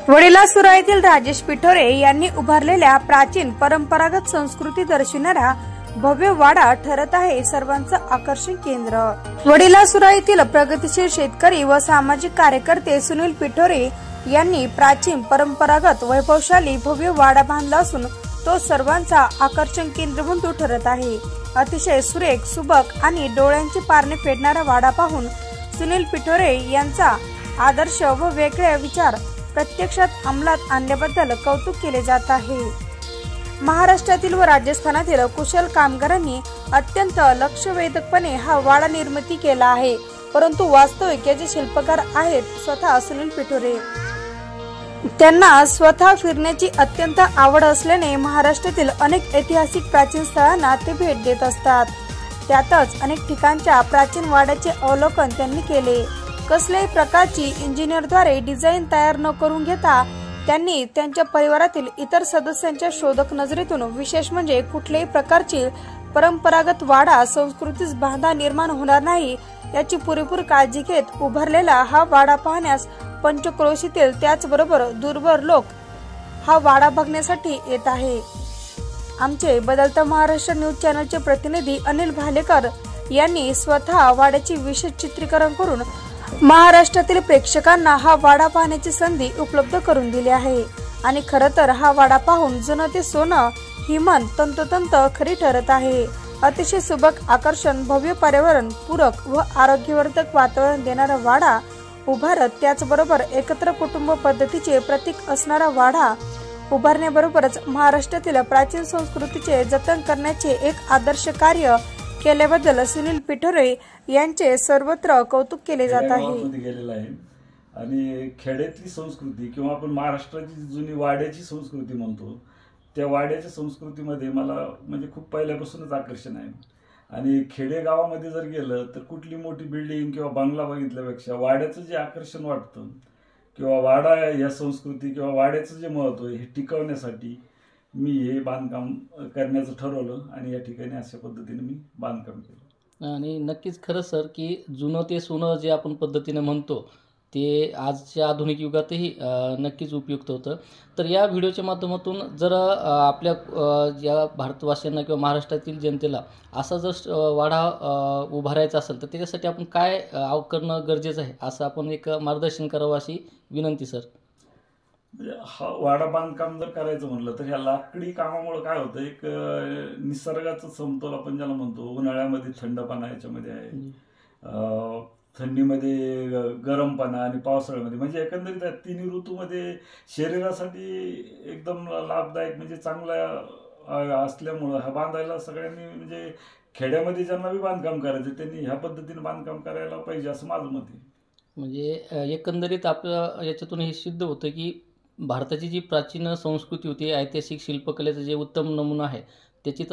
वडिलासुरा येथील राजेश पिठोरे यांनी उभारलेल्या प्राचीन परंपरागत संस्कृती दर्शविणारा भव्य वाडा ठरत आहे सर्वांचं आकर्षण केंद्र। वडिलासुरा येथील प्रगतिशील शेतकरी व सामाजिक कार्यकर्ते सुनील पिठोरे यांनी प्राचीन परंपरागत वैभवशाली भव्य वाडा बांधला असून तो सर्वांचा आकर्षण केंद्र म्हणून ठरत आहे। अतिशय सुरेख, सुबक आणि डोळ्यांची पारणे फेडणारा वाडा पाहून सुनील पिठोरे यांचा आदर्श व वेगळे विचार प्रत्यक्षात अंमलात आणल्याबद्दल कौतुक केले जात आहे। महाराष्ट्रातील व राजस्थानातील कुशल कामगारांनी अत्यंत लक्षवेधकपणे हा वाडा निर्मिती केला आहे, परंतु वास्तविक याचे शिल्पकार आहेत स्वतः सुनील पिठोरे। त्यांना स्वतः फिरण्याची अत्यंत आवड असल्याने महाराष्ट्रातील अनेक ऐतिहासिक प्राचीन स्थळांना ते भेट देत असतात। त्यातच अनेक ठिकाणच्या प्राचीन वाड्याचे अवलोकन त्यांनी केले। कसल्याही प्रकारची इंजिनियरद्वारे डिझाईन तयार न करून घेता त्यांनी त्यांच्या परिवारातील इतर सदस्यांच्या शोधक नजरेतून विशेष म्हणजे कुठल्याही प्रकारची परंपरागत वाडा संस्कृतीस बाधा निर्माण होणार नाही याची पुरेपूर काळजी घेत उभारलेला हा वाडा पाहण्यास पंचक्रोशीतील त्याचबरोबर दूरवर लोक हा वाडा बघण्यासाठी येत आहे। आमचे बदलता महाराष्ट्र न्यूज चॅनलचे प्रतिनिधी अनिल भालेकर यांनी स्वतः वाड्याचे विशेष चित्रीकरण करून महाराष्ट्रातील प्रेक्षकांना हा वाडा पाहण्याची संधी उपलब्ध करून दिली आहे। आणि खरं तर हा वाडा पाहून जण ते सोनं ही मन तंतोतंत खरी ठरत आहे। अतिशय सुबक, आकर्षण, भव्य, पर्यावरण पूरक व आरोग्यवर्धक वातावरण देणारा वाडा उभारत त्याचबरोबर एकत्र कुटुंब पद्धतीचे प्रतीक असणारा वाडा उभारण्याबरोबरच महाराष्ट्रातील प्राचीन संस्कृतीचे जतन करण्याचे एक आदर्श कार्य केल्याबद्दल सुनील पिठोरे यांचे सर्वत्र कौतुक केले जात आहे। आणि खेड्यातली संस्कृती किंवा आपण महाराष्ट्राची जुनी वाड्याची संस्कृती म्हणतो, त्या वाड्याच्या संस्कृतीमध्ये मला म्हणजे खूप पहिल्यापासूनच आकर्षण आहे। आणि खेडेगावामध्ये जर गेलं तर कुठली मोठी बिल्डिंग किंवा बंगला बघितल्यापेक्षा वाड्याचं जे आकर्षण वाटतं किंवा वाडा या संस्कृती किंवा वाड्याचं जे महत्त्व हे टिकवण्यासाठी मी हे बांधकाम करण्याचं ठरवलं आणि या ठिकाणी अशा पद्धतीने मी बांधकाम केलं। आणि नक्कीच खरं सर की जुनं ते सोनं जे आपण पद्धतीने म्हणतो ते आजच्या आधुनिक युगातही नक्कीच उपयुक्त होतं। तर या व्हिडिओच्या माध्यमातून जर आपल्या ज्या भारतवासियांना किंवा महाराष्ट्रातील जनतेला असा जर वाडा उभारायचा असेल तर त्याच्यासाठी आपण काय करणं गरजेचं आहे असं आपण एक मार्गदर्शन करावं अशी विनंती सर। म्हणजे हा वाडा बांधकाम जर करायचं म्हटलं तर ह्या लाकडी कामामुळे काय होतं, एक निसर्गाचं समतोल आपण ज्याला म्हणतो, उन्हाळ्यामध्ये थंडपणा याच्यामध्ये आहे, थंडीमध्ये गरमपणा आणि पावसाळ्यामध्ये म्हणजे एकंदरीत तिन्ही ऋतूमध्ये शरीरासाठी एकदम लाभदायक म्हणजे चांगला असल्यामुळं हा बांधायला सगळ्यांनी म्हणजे खेड्यामध्ये ज्यांना बी बांधकाम करायचं त्यांनी ह्या पद्धतीने बांधकाम करायला पाहिजे असं माझं मत आहे। म्हणजे एकंदरीत आपलं याच्यातून हे सिद्ध होतं की भारताची जी प्राचीन संस्कृती होती, ऐतिहासिक शिल्पकलेचा जे उत्तम नमुना आहे त्याची